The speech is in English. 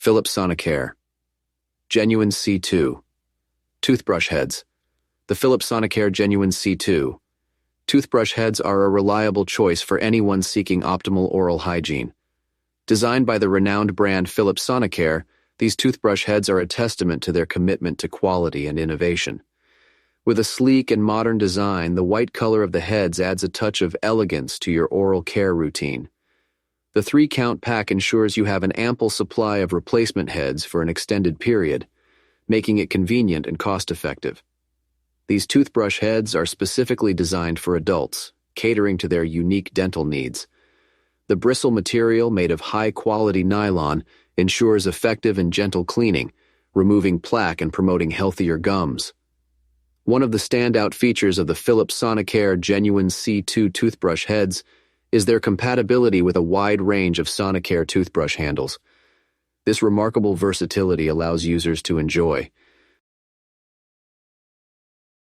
Philips Sonicare. Genuine C2. Toothbrush heads. The Philips Sonicare Genuine C2. Toothbrush heads are a reliable choice for anyone seeking optimal oral hygiene. Designed by the renowned brand Philips Sonicare, these toothbrush heads are a testament to their commitment to quality and innovation. With a sleek and modern design, the white color of the heads adds a touch of elegance to your oral care routine. The 3-count pack ensures you have an ample supply of replacement heads for an extended period, making it convenient and cost-effective. These toothbrush heads are specifically designed for adults, catering to their unique dental needs. The bristle material, made of high-quality nylon, ensures effective and gentle cleaning, removing plaque and promoting healthier gums. One of the standout features of the Philips Sonicare Genuine C2 toothbrush heads is their compatibility with a wide range of Sonicare toothbrush handles. This remarkable versatility allows users to enjoy